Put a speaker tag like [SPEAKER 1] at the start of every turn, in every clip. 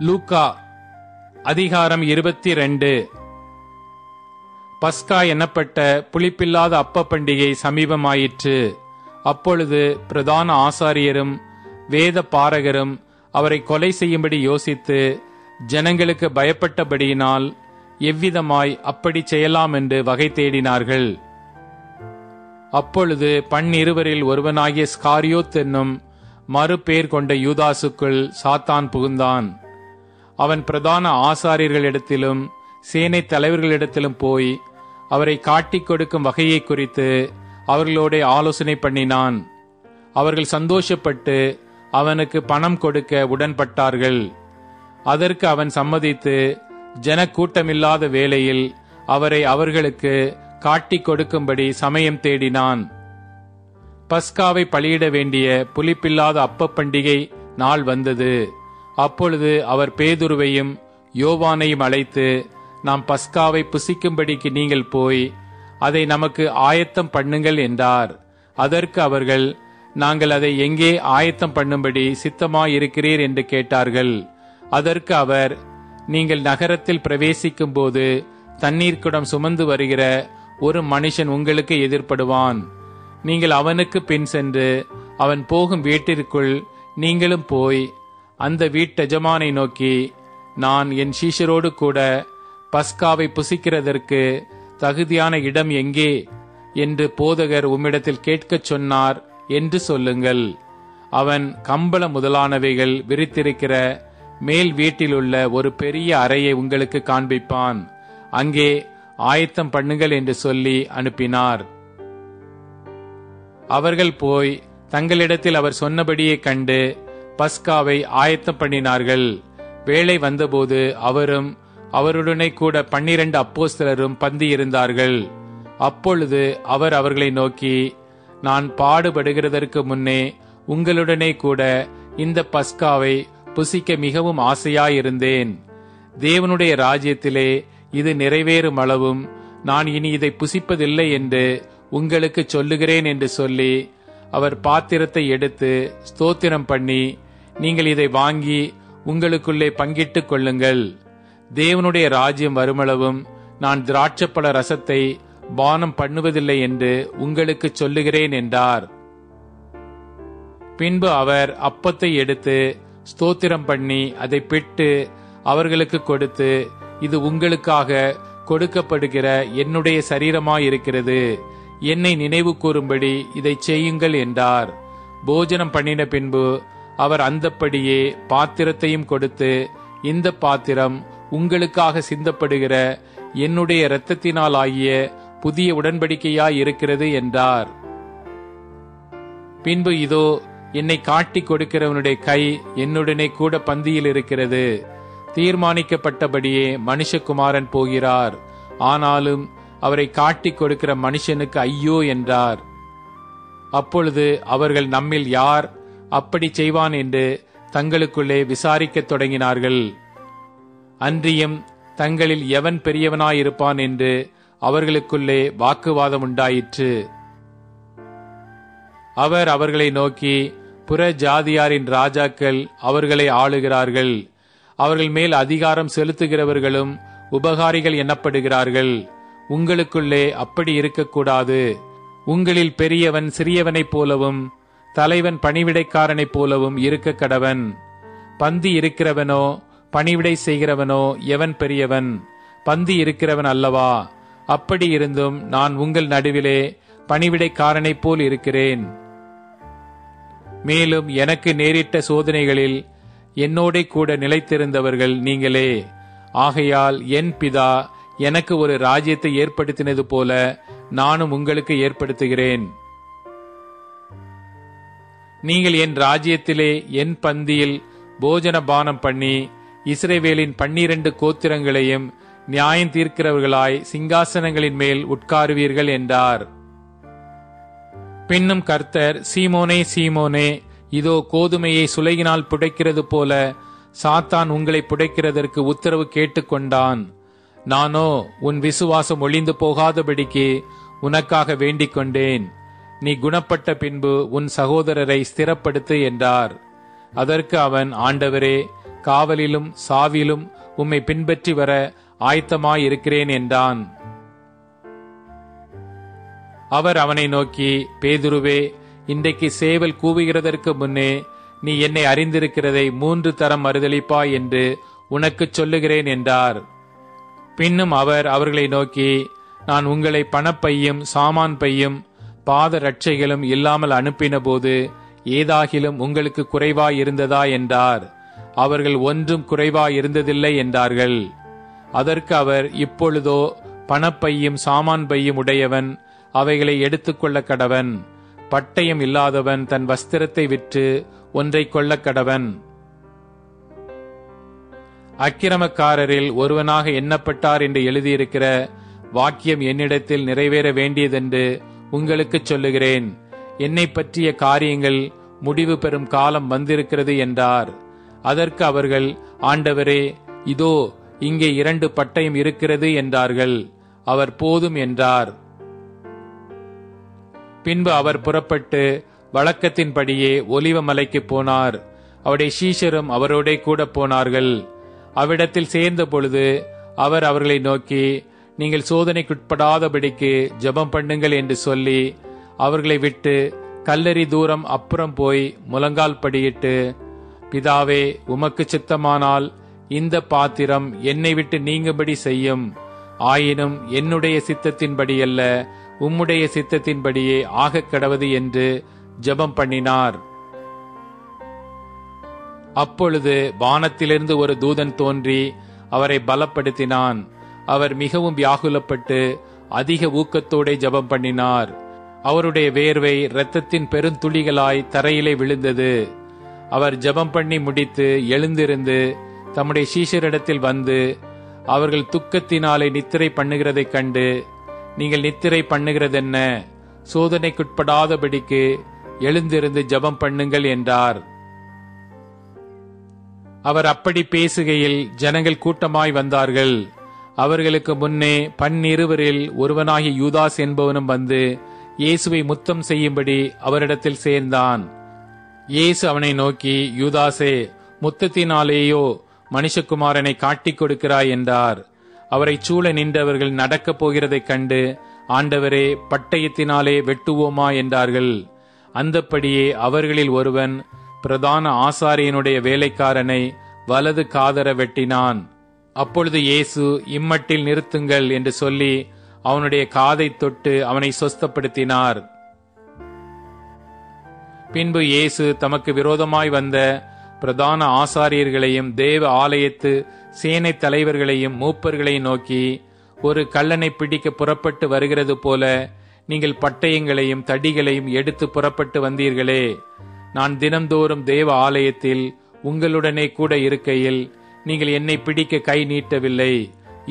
[SPEAKER 1] லூக்கா அதிகாரம் 22. பஸ்கா என்னப்பட்ட புளிப்பில்லாத அப்ப பண்டிகை சமீபமாயிற்று. அப்பொழுது பிரதான ஆசாரியரும் வேத பாரகரும் அவரை கொலை செய்யும்படி யோசித்து ஜனங்களுக்கு பயப்பட்டபடியினால் எவ்விதமாய் அப்படி செய்யலாம் என்று வகை தேடினார்கள். அப்பொழுது 12 ஒருவனாகிய ஸ்காரியோத் என்னும் மறுபேர் கொண்ட யூதாசுக்குள் சாத்தான் புகுந்தான். அவன் பிரதான ஆசாரியர்களிடத்திலும் சேனை தலைவர்களிடத்திலும் போய் அவரை காட்டிக் கொடுக்கும் வகையை குறித்து அவர்களோட ஆலோசனை பண்ணினான். அவர்கள் சந்தோஷப்பட்டு அவனுக்கு பணம் கொடுக்க உடன்பட்டார்கள். அதற்கு அவன் சம்மதித்து ஜனக்கூட்டமில்லாத வேளையில் அவரை அவர்களுக்கு காட்டிக் கொடுக்கும்படி சமயம் தேடினான். பஸ்காவை பலியிட வேண்டிய புளிப்பில்லாத அப்ப பண்டிகை நாள் வந்தது. அப்பொழுது அவர் பேதுருவையும் யோவானையும் அழைத்து, நாம் பஸ்காவை புசிக்கும்படிக்கு நீங்கள் போய் அதை நமக்கு ஆயத்தம் பண்ணுங்கள் என்றார். அதற்கு அவர்கள், நாங்கள் அதை எங்கே ஆயத்தம் பண்ணும்படி சித்தமாயிருக்கிறீர் என்று கேட்டார்கள். அதற்கு அவர், நீங்கள் நகரத்தில் பிரவேசிக்கும் போது தண்ணீர் குடம் சுமந்து வருகிற ஒரு மனுஷன் உங்களுக்கு எதிர்ப்படுவான். நீங்கள் அவனுக்கு பின் சென்று அவன் போகும் வீட்டிற்குள் நீங்களும் போய் அந்த வீட்டெஜமானை நோக்கி, நான் என் சீஷரோடு கூட பஸ்காவை புசிக்கிறதற்கு தகுதியான இடம் எங்கே என்று போதகர் உம்மிடத்தில் கேட்கச் சொன்னார் என்று சொல்லுங்கள். அவன் கம்பள முதலானவைகள் விரித்திருக்கிற மேல் வீட்டிலுள்ள ஒரு பெரிய அறையை உங்களுக்கு காண்பிப்பான். அங்கே ஆயத்தம் பண்ணுங்கள் என்று சொல்லி அனுப்பினார். அவர்கள் போய் தங்களிடத்தில் அவர் சொன்னபடியே கண்டு பஸ்காவை ஆயத்தம் பண்ணினார்கள். வேளை வந்தபோது அவரும் அவருடனே கூட 12 அப்போஸ்தலரும் பந்தியிருந்தார்கள். அப்பொழுது அவர் அவர்களை நோக்கி, நான் பாடுபடுகிறதற்கு முன்னே உங்களுடனே கூட இந்த பஸ்காவை புசிக்க மிகவும் ஆசையாயிருந்தேன். தேவனுடைய ராஜ்யத்திலே இது நிறைவேறும் அளவும் நான் இனி இதை புசிப்பதில்லை என்று உங்களுக்கு சொல்லுகிறேன் என்று சொல்லி அவர் பாத்திரத்தை எடுத்து ஸ்தோத்திரம் பண்ணி, நீங்கள் இதை வாங்கி உங்களுக்குள்ளே பங்கிட்டுக் கொள்ளுங்கள். தேவனுடைய ராஜ்யம் வருமளவும் நான் திராட்சப்பழ ரசத்தை பானம் பண்ணுவதில்லை என்று உங்களுக்கு சொல்லுகிறேன் என்றார். பின்பு அவர் அப்பத்தை எடுத்து ஸ்தோத்திரம் பண்ணி அதை பிட்டு அவர்களுக்கு கொடுத்து, இது உங்களுக்காக கொடுக்கப்படுகிற என்னுடைய சரீரமாயிருக்கிறது, என்னை நினைவு கூறும்படி இதை செய்யுங்கள் என்றார். போஜனம் பண்ணின பின்பு அவர் அந்தப்படியே பாத்திரத்தையும் கொடுத்து, இந்த பாத்திரம் உங்களுக்காக சிந்தப்படுகிற என்னுடைய இரத்தத்தினால் ஆகிய புதிய உடன்படிக்கையாய் இருக்கிறது என்றார். பின்பு இதோ, என்னை காட்டிக் கொடுக்கிறவனுடைய கை என்னுடனே கூட பந்தியில் இருக்கிறது. தீர்மானிக்கப்பட்டபடியே மனுஷகுமாரன் போகிறார். ஆனாலும் அவரை காட்டிக் கொடுக்கிற மனுஷனுக்கு ஐயோ என்றார். அப்பொழுது அவர்கள், நம்மில் யார் அப்படி செய்வான் என்று தங்களுக்குள்ளே விசாரிக்கத் தொடங்கினார்கள். அன்றியும் தங்களில் எவன் பெரியவனாயிருப்பான் என்று அவர்களுக்குள்ளே வாக்குவாதம் உண்டாயிற்று. அவர் அவர்களை நோக்கி, புற ஜாதியாரின் ராஜாக்கள் அவர்களை ஆளுகிறார்கள். அவர்கள் மேல் அதிகாரம் செலுத்துகிறவர்களும் உபகாரிகள் எண்ணப்படுகிறார்கள். உங்களுக்குள்ளே அப்படி இருக்கக்கூடாது. உங்களில் பெரியவன் சிறியவனைப் போலவும் தலைவன் பணிவிடைக்காரனைப் போலவும் இருக்க கடவன். பந்தி இருக்கிறவனோ பணிவிடை செய்கிறவனோ எவன் பெரியவன்? பந்தி இருக்கிறவன் அல்லவா? அப்படி இருந்தும் நான் உங்கள் நடுவிலே பணிவிடைக்காரனைப் போல் இருக்கிறேன். மேலும் எனக்கு நேரிட்ட சோதனைகளில் என்னோட கூட நிலைத்திருந்தவர்கள் நீங்களே. ஆகையால் என் பிதா எனக்கு ஒரு ராஜ்யத்தை ஏற்படுத்தினது போல நானும் உங்களுக்கு ஏற்படுத்துகிறேன். நீங்கள் என் ராஜ்யத்திலே என் பந்தியில் போஜன பானம் பண்ணி இஸ்ரவேலின் 12 கோத்திரங்களையும் நியாயம் தீர்க்கிறவர்களாய் சிங்காசனங்களின் மேல் உட்காருவீர்கள் என்றார். பின்னும் கர்த்தர், சீமோனே சீமோனே, இதோ கோதுமையை சுளையினால் புடைக்கிறது போல சாத்தான் உங்களை புடைக்கிறதற்கு உத்தரவு கேட்டுக்கொண்டான். நானோ உன் விசுவாசம் ஒளிந்து போகாதபடிக்கு உனக்காக வேண்டிக் கொண்டேன். நீ குணப்பட்ட பின்பு உன் சகோதரரை ஸ்திரப்படுத்து என்றார். அதற்கு அவன், ஆண்டவரே, காவலிலும் சாவிலும் உம்மை பின்பற்றி வர ஆயத்தமாயிருக்கிறேன் என்றான். அவர் அவனை நோக்கி, பேதுருவே, இன்றைக்கு சேவல் கூவுகிறதற்கு முன்னே நீ என்னை அறிந்திருக்கிறதை 3 தரம் மறுதலிப்பாய் என்று உனக்குச் சொல்லுகிறேன் என்றார். பின்னும் அவர் அவர்களை நோக்கி, நான் உங்களை பணப்பையும் சாமான் பையும் பாத ரட்சைகளும் இல்லாமல் அனுப்பின போது ஏதாகிலும் உங்களுக்கு குறைவாயிருந்ததா என்றார். அவர்கள் ஒன்றும் குறைவாயிருந்ததில்லை என்றார்கள். அதற்கு அவர், இப்பொழுதோ பணப்பையும் சாமான் பையும் உடையவன் அவைகளை எடுத்துக்கொள்ள கடவன். பட்டயம் இல்லாதவன் தன் வஸ்திரத்தை விற்று ஒன்றை கொள்ள கடவன். அக்கிரமக்காரரில் ஒருவனாக எண்ணப்பட்டார் என்று எழுதியிருக்கிற வாக்கியம் என்னிடத்தில் நிறைவேற வேண்டியதென்று உங்களுக்கு சொல்லுகிறேன். என்னை பற்றிய காரியங்கள் முடிவு பெறும் காலம் வந்திருக்கிறது என்றார். அதற்கு அவர்கள், ஆண்டவரே, இதோ இங்கே 2 பட்டயம் இருக்கிறது என்றார்கள். அவர் போதும் என்றார். பின்பு அவர் புறப்பட்டு வழக்கத்தின்படியே ஒலிவ மலைக்கு போனார். அவருடைய சீஷரும் அவரோடே கூட போனார்கள். அவ்விடத்தில் சேர்ந்த பொழுது அவர் அவர்களை நோக்கி, நீங்கள் சோதனைக்குட்படாதபடிக்கு ஜெபம் பண்ணுங்கள் என்று சொல்லி அவர்களை விட்டு கல்லறி தூரம் அப்புறம் போய் முழங்கால் படியிட்டு, பிதாவே, உமக்கு சித்தமானால் இந்த பாத்திரம் என்னை விட்டு நீங்கும்படி செய்யும். ஆயினும் என்னுடைய சித்தத்தின்படி அல்ல, உம்முடைய சித்தத்தின்படியே ஆகக் கடவது என்று ஜெபம் பண்ணினார். அப்பொழுது வானத்திலிருந்து ஒரு தூதன் தோன்றி அவரை பலப்படுத்தினான். அவர் மிகவும் வியாகுலப்பட்டு அதிக ஊக்கத்தோടെ ஜெபம் பண்ணினார். அவருடைய வேர்வை இரத்தத்தின் பெருந்துளிகளாய் தரையிலே விழுந்தது. அவர் ஜெபம் பண்ணி முடித்து எழுந்திருந்து தம்முடைய சீஷரிடத்தில் வந்து, அவர்கள் துக்கத்தினாலே நித்திரை பண்ணுகிறதைக் கண்டு, நீங்கள் நித்திரை பண்ணுகிறதென்ன? சோதனைக்குட்படாதபடிக்கு எழுந்திருந்து ஜெபம் பண்ணுங்கள் என்றார். அவர் அப்படி பேசுகையில் ஜனங்கள் கூட்டமாய் வந்தார்கள். அவர்களுக்கு முன்னே 12 ஒருவனாகிய யூதாஸ் என்பவனும் வந்து இயேசுவை முத்தம் செய்யும்படி அவரிடத்தில் சேர்ந்தான். இயேசு அவனை நோக்கி, யூதாசே, முத்தத்தினாலேயோ மனுஷகுமாரனை காட்டிக் கொடுக்கிறாய் என்றார். அவரை சூழ நின்றவர்கள் நடக்கப் போகிறதைக் கண்டு, ஆண்டவரே, பட்டயத்தினாலே வெட்டுவோமா என்றார்கள். அந்தப்படியே அவர்களில் ஒருவன் பிரதான ஆசாரியனுடைய வேலைக்காரனை வலது காதர வெட்டினான். அப்பொழுது இயேசு, இம்மட்டில் நிறுத்துங்கள் என்று சொல்லி அவனுடைய காதை தொட்டு அவனை சொஸ்தப்படுத்தினார். பின்பு இயேசு தமக்கு விரோதமாய் வந்த பிரதான ஆசாரியர்களையும் தேவ ஆலயத்து சேனை தலைவர்களையும் மூப்பர்களையும் நோக்கி, ஒரு கள்ளனை பிடிக்க புறப்பட்டு வருகிறது போல நீங்கள் பட்டயங்களையும் தடிகளையும் எடுத்து புறப்பட்டு வந்தீர்களே. நான் தினம்தோறும் தேவ ஆலயத்தில் உங்களுடனே கூட இருக்கையில் நீங்கள் என்னை பிடிக்க கை நீட்டவில்லை.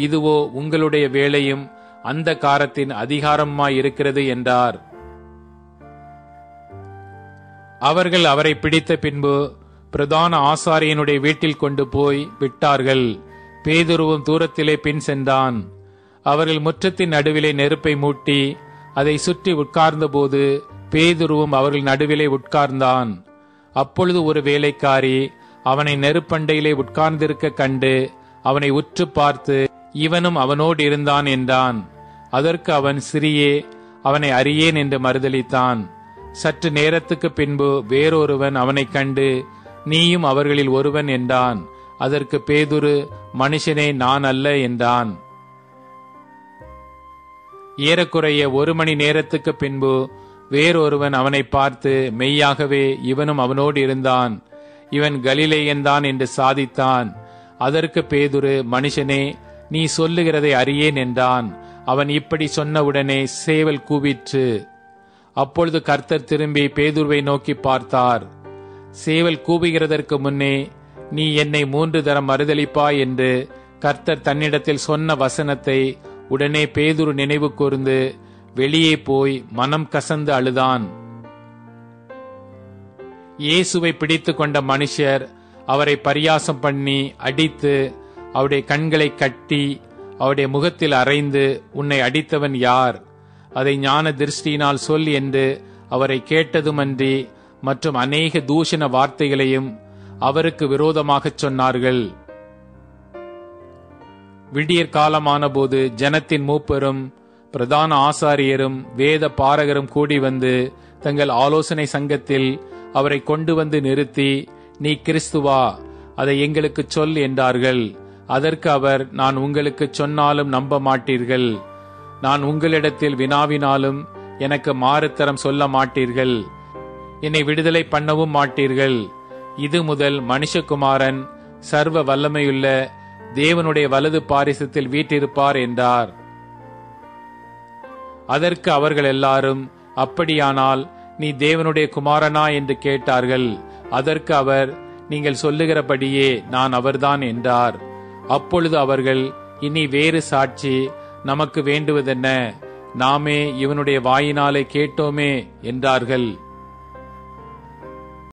[SPEAKER 1] இதுவோ உங்களுடைய வேலையும் அந்த காரத்தின் அதிகாரமாய் இருக்கிறது என்றார். அவர்கள் அவரை பிடித்த பின்பு பிரதான ஆசாரியனுடைய வீட்டில் கொண்டு போய் விட்டார்கள். பேதுருவும் தூரத்திலே பின் சென்றான். அவர்கள் முற்றத்தின் நடுவிலே நெருப்பை மூட்டி அதை சுற்றி உட்கார்ந்த போது பேதுருவும் அவர்கள் நடுவிலே உட்கார்ந்தான். அப்பொழுது ஒரு வேலைக்காரி அவனை நெருப்பண்டையிலே உட்கார்ந்திருக்க கண்டு அவனை உற்று பார்த்து, இவனும் அவனோடு இருந்தான் என்றான். அதற்கு அவன், சிறியே, அவனை அறியேன் என்று மறுதலித்தான். சற்று நேரத்துக்கு பின்பு வேறொருவன் அவனை கண்டு, நீயும் அவர்களில் ஒருவன் என்றான். அதற்கு பேதுரு, மனுஷனே, நான் அல்ல என்றான். ஏறக்குறைய 1 மணி நேரத்துக்கு பின்பு வேறொருவன் அவனை பார்த்து, மெய்யாகவே இவனும் அவனோடு இருந்தான், இவன் கலிலேயன்தான் என்று சாதித்தான். அதற்கு பேதுரு, மனுஷனே, நீ சொல்லுகிறதை அறியேன் என்றான். அவன் இப்படி சொன்னவுடனே சேவல் கூவிற்று. அப்பொழுது கர்த்தர் திரும்பி பேதுருவை நோக்கி பார்த்தார். சேவல் கூவுகிறதற்கு முன்னே நீ என்னை 3 தரம் மறுதலிப்பாய் என்று கர்த்தர் தன்னிடத்தில் சொன்ன வசனத்தை உடனே பேதுரு நினைவு கூர்ந்து வெளியே போய் மனம் கசந்து அழுதான். இயேசுவை பிடித்து கொண்ட மனுஷர் அவரை பரியாசம் பண்ணி அடித்து அவருடைய கண்களை கட்டி அவருடைய முகத்தில் அறைந்து, உன்னை அடித்தவன் யார்? அதை ஞான திருஷ்டியினால் சொல் என்று அவரை கேட்டதுமன்றி மற்றும் அநேக தூஷண வார்த்தைகளையும் அவருக்கு விரோதமாகச் சொன்னார்கள். விடியற் காலமான போது ஜனத்தின் மூப்பரும் பிரதான ஆசாரியரும் வேத பாரகரும் கூடி வந்து தங்கள் ஆலோசனை சங்கத்தில் அவரை கொண்டு வந்து நிறுத்தி, நீ கிறிஸ்துவா, அதை எங்களுக்கு சொல் என்றார்கள். அதற்கு அவர், நான் உங்களுக்கு சொன்னாலும் நம்ப மாட்டீர்கள். நான் உங்களிடத்தில் வினாவினாலும் எனக்கு மாறுத்தரம் சொல்ல மாட்டீர்கள். என்னை விடுதலை பண்ணவும் மாட்டீர்கள். இது முதல் மனுஷகுமாரன் சர்வ வல்லமையுள்ள தேவனுடைய வலது பாரிசத்தில் வீற்றிருப்பார் என்றார். அதற்கு அவர்கள் எல்லாரும், அப்படியானால் நீ தேவனுடைய குமாரனா என்று கேட்டார்கள். அதற்கு அவர், நீங்கள் சொல்லுகிறபடியே நான் அவர்தான் என்றார். அப்பொழுது அவர்கள், இனி வேறு சாட்சி நமக்கு வேண்டுவதென்ன? நாமே இவனுடைய வாயினாலே கேட்டோமே என்றார்கள்.